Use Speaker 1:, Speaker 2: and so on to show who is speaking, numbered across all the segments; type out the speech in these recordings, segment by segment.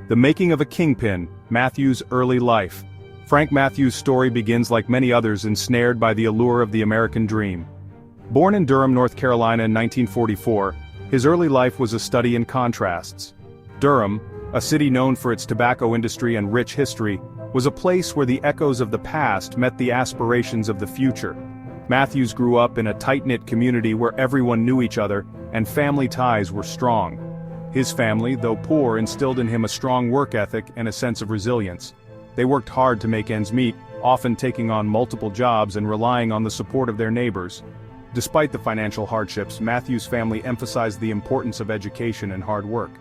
Speaker 1: The making of a kingpin, Matthews' early life. Frank Matthews' story begins like many others ensnared by the allure of the American dream. Born in Durham, North Carolina in 1944, his early life was a study in contrasts. Durham, a city known for its tobacco industry and rich history, was a place where the echoes of the past met the aspirations of the future. Matthews grew up in a tight-knit community where everyone knew each other, and family ties were strong. His family, though poor, instilled in him a strong work ethic and a sense of resilience. They worked hard to make ends meet, often taking on multiple jobs and relying on the support of their neighbors. Despite the financial hardships, Matthews' family emphasized the importance of education and hard work.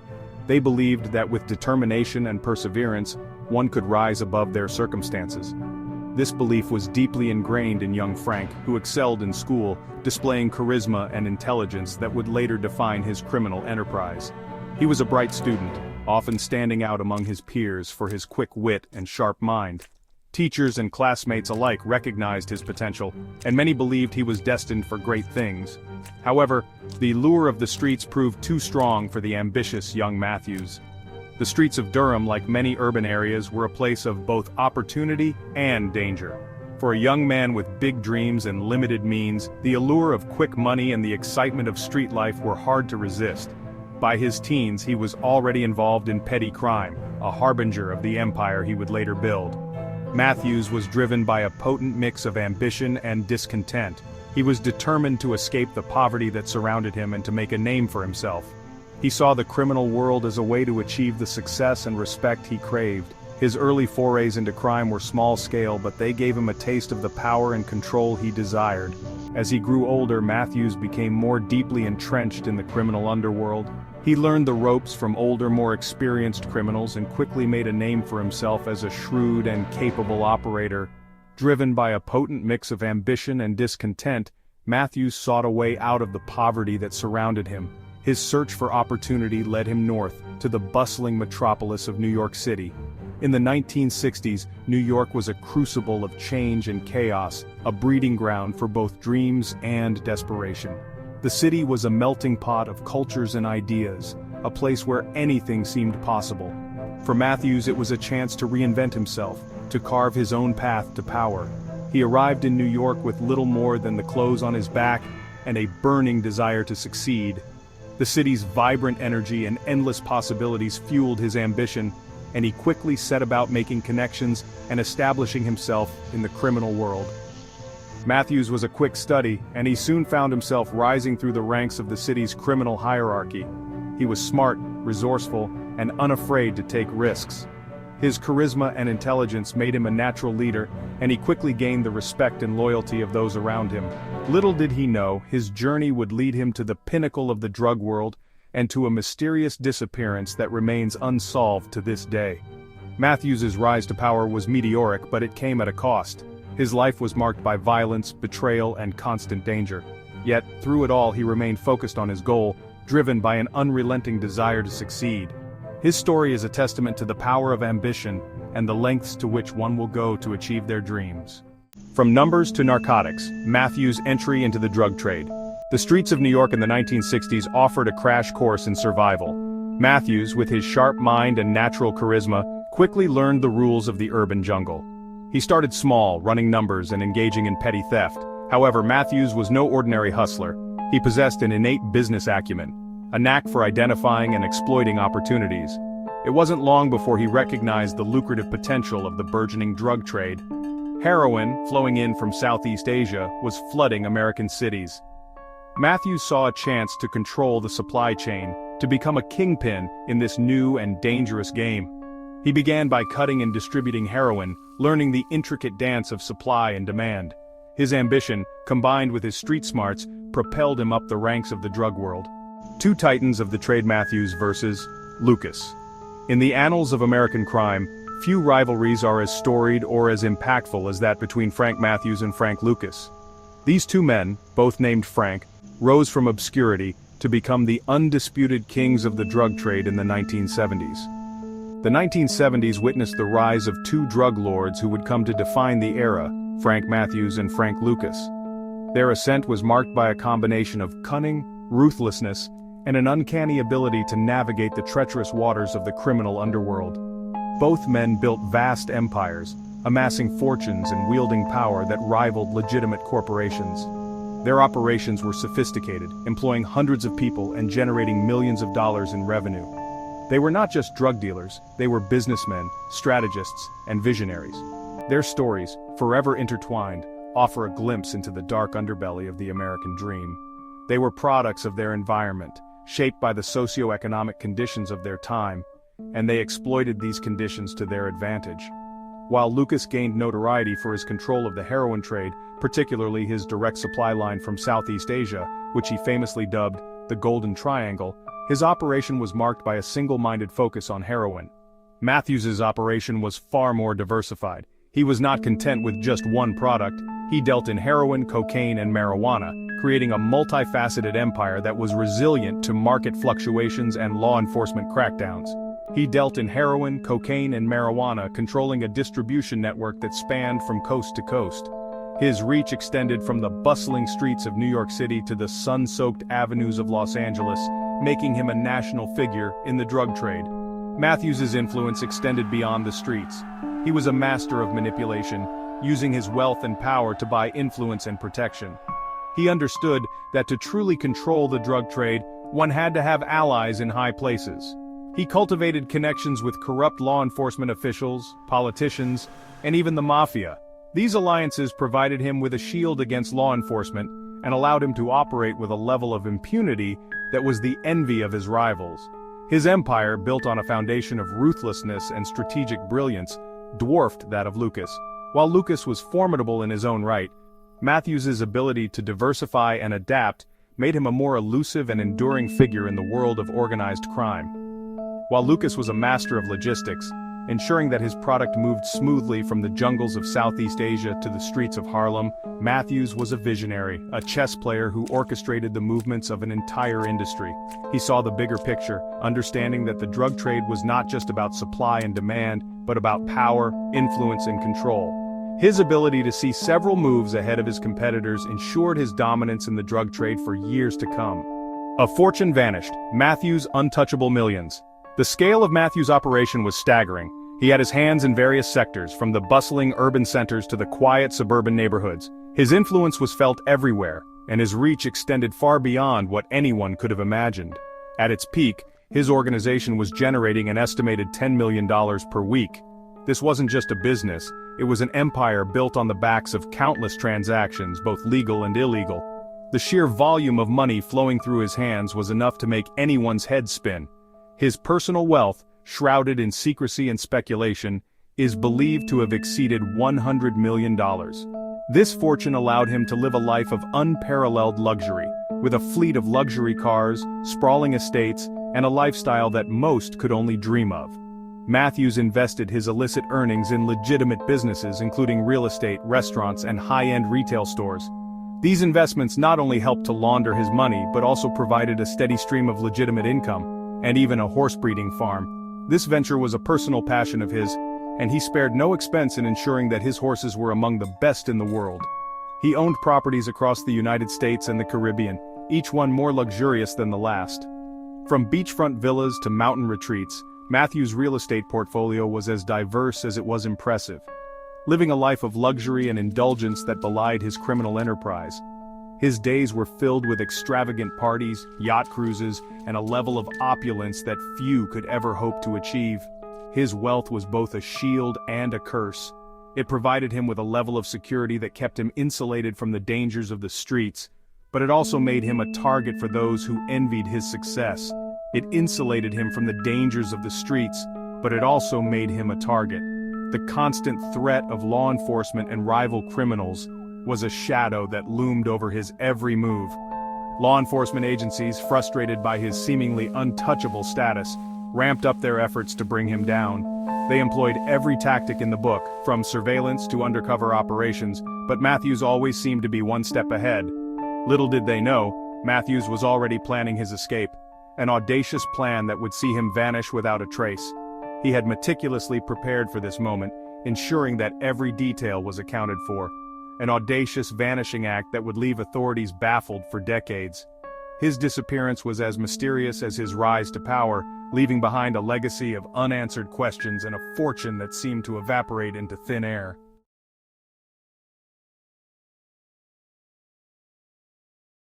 Speaker 1: They believed that with determination and perseverance, one could rise above their circumstances. This belief was deeply ingrained in young Frank, who excelled in school, displaying charisma and intelligence that would later define his criminal enterprise. He was a bright student, often standing out among his peers for his quick wit and sharp mind. Teachers and classmates alike recognized his potential, and many believed he was destined for great things. However, the lure of the streets proved too strong for the ambitious young Matthews. The streets of Durham, like many urban areas, were a place of both opportunity and danger. For a young man with big dreams and limited means, the allure of quick money and the excitement of street life were hard to resist. By his teens, he was already involved in petty crime, a harbinger of the empire he would later build. Matthews was driven by a potent mix of ambition and discontent. He was determined to escape the poverty that surrounded him and to make a name for himself. He saw the criminal world as a way to achieve the success and respect he craved. His early forays into crime were small-scale, but they gave him a taste of the power and control he desired. As he grew older, Matthews became more deeply entrenched in the criminal underworld. He learned the ropes from older, more experienced criminals and quickly made a name for himself as a shrewd and capable operator. Driven by a potent mix of ambition and discontent, Matthews sought a way out of the poverty that surrounded him. His search for opportunity led him north, to the bustling metropolis of New York City. In the 1960s, New York was a crucible of change and chaos, a breeding ground for both dreams and desperation. The city was a melting pot of cultures and ideas, a place where anything seemed possible. For Matthews, it was a chance to reinvent himself, to carve his own path to power. He arrived in New York with little more than the clothes on his back and a burning desire to succeed. The city's vibrant energy and endless possibilities fueled his ambition, and he quickly set about making connections and establishing himself in the criminal world. Matthews was a quick study, and he soon found himself rising through the ranks of the city's criminal hierarchy. He was smart, resourceful, and unafraid to take risks. His charisma and intelligence made him a natural leader, and he quickly gained the respect and loyalty of those around him. Little did he know, his journey would lead him to the pinnacle of the drug world, and to a mysterious disappearance that remains unsolved to this day. Matthews's rise to power was meteoric, but it came at a cost. His life was marked by violence, betrayal, and constant danger. Yet, through it all, he remained focused on his goal, driven by an unrelenting desire to succeed. His story is a testament to the power of ambition and the lengths to which one will go to achieve their dreams. From numbers to narcotics, Matthews' entry into the drug trade. The streets of New York in the 1960s offered a crash course in survival. Matthews, with his sharp mind and natural charisma, quickly learned the rules of the urban jungle. He started small, running numbers and engaging in petty theft. However, Matthews was no ordinary hustler. He possessed an innate business acumen, a knack for identifying and exploiting opportunities. It wasn't long before he recognized the lucrative potential of the burgeoning drug trade. Heroin, flowing in from Southeast Asia, was flooding American cities. Matthews saw a chance to control the supply chain, to become a kingpin in this new and dangerous game. He began by cutting and distributing heroin, learning the intricate dance of supply and demand. His ambition, combined with his street smarts, propelled him up the ranks of the drug world. Two titans of the trade: Matthews versus Lucas. In the annals of American crime, few rivalries are as storied or as impactful as that between Frank Matthews and Frank Lucas. These two men, both named Frank, rose from obscurity to become the undisputed kings of the drug trade in the 1970s. The 1970s witnessed the rise of two drug lords who would come to define the era, Frank Matthews and Frank Lucas. Their ascent was marked by a combination of cunning, ruthlessness, and an uncanny ability to navigate the treacherous waters of the criminal underworld. Both men built vast empires, amassing fortunes and wielding power that rivaled legitimate corporations. Their operations were sophisticated, employing hundreds of people and generating millions of dollars in revenue. They were not just drug dealers, they were businessmen, strategists, and visionaries. Their stories, forever intertwined, offer a glimpse into the dark underbelly of the American dream. They were products of their environment, shaped by the socio-economic conditions of their time, and they exploited these conditions to their advantage. While Lucas gained notoriety for his control of the heroin trade, particularly his direct supply line from Southeast Asia, which he famously dubbed the Golden Triangle, his operation was marked by a single-minded focus on heroin. Matthews's operation was far more diversified. He was not content with just one product. He dealt in heroin, cocaine, and marijuana, creating a multifaceted empire that was resilient to market fluctuations and law enforcement crackdowns. He dealt in heroin, cocaine, and marijuana, controlling a distribution network that spanned from coast to coast. His reach extended from the bustling streets of New York City to the sun-soaked avenues of Los Angeles, making him a national figure in the drug trade. Matthews's influence extended beyond the streets. He was a master of manipulation, using his wealth and power to buy influence and protection. He understood that to truly control the drug trade, one had to have allies in high places. He cultivated connections with corrupt law enforcement officials, politicians, and even the mafia. These alliances provided him with a shield against law enforcement and allowed him to operate with a level of impunity that was the envy of his rivals. His empire, built on a foundation of ruthlessness and strategic brilliance, dwarfed that of Lucas. While Lucas was formidable in his own right, Matthews's ability to diversify and adapt made him a more elusive and enduring figure in the world of organized crime. While Lucas was a master of logistics, ensuring that his product moved smoothly from the jungles of Southeast Asia to the streets of Harlem, Matthews was a visionary, a chess player who orchestrated the movements of an entire industry. He saw the bigger picture, understanding that the drug trade was not just about supply and demand, but about power, influence, and control. His ability to see several moves ahead of his competitors ensured his dominance in the drug trade for years to come. A fortune vanished. Matthews' untouchable millions. The scale of Matthews' operation was staggering. He had his hands in various sectors, from the bustling urban centers to the quiet suburban neighborhoods. His influence was felt everywhere, and his reach extended far beyond what anyone could have imagined. At its peak, his organization was generating an estimated $10 million per week. This wasn't just a business, it was an empire built on the backs of countless transactions, both legal and illegal. The sheer volume of money flowing through his hands was enough to make anyone's head spin. His personal wealth, shrouded in secrecy and speculation, is believed to have exceeded $100 million. This fortune allowed him to live a life of unparalleled luxury, with a fleet of luxury cars, sprawling estates, and a lifestyle that most could only dream of. Matthews invested his illicit earnings in legitimate businesses, including real estate, restaurants, and high-end retail stores. These investments not only helped to launder his money but also provided a steady stream of legitimate income, and even a horse breeding farm. This venture was a personal passion of his, and he spared no expense in ensuring that his horses were among the best in the world. He owned properties across the United States and the Caribbean, each one more luxurious than the last. From beachfront villas to mountain retreats, Matthews' real estate portfolio was as diverse as it was impressive, living a life of luxury and indulgence that belied his criminal enterprise. His days were filled with extravagant parties, yacht cruises, and a level of opulence that few could ever hope to achieve. His wealth was both a shield and a curse. It provided him with a level of security that kept him insulated from the dangers of the streets, but it also made him a target for those who envied his success. It insulated him from the dangers of the streets, but it also made him a target. The constant threat of law enforcement and rival criminals was a shadow that loomed over his every move. Law enforcement agencies, frustrated by his seemingly untouchable status, ramped up their efforts to bring him down. They employed every tactic in the book, from surveillance to undercover operations, but Matthews always seemed to be one step ahead. Little did they know, Matthews was already planning his escape, an audacious plan that would see him vanish without a trace. He had meticulously prepared for this moment, ensuring that every detail was accounted for. An audacious vanishing act that would leave authorities baffled for decades. His disappearance was as mysterious as his rise to power, leaving behind a legacy of unanswered questions and a fortune that seemed to evaporate into thin air.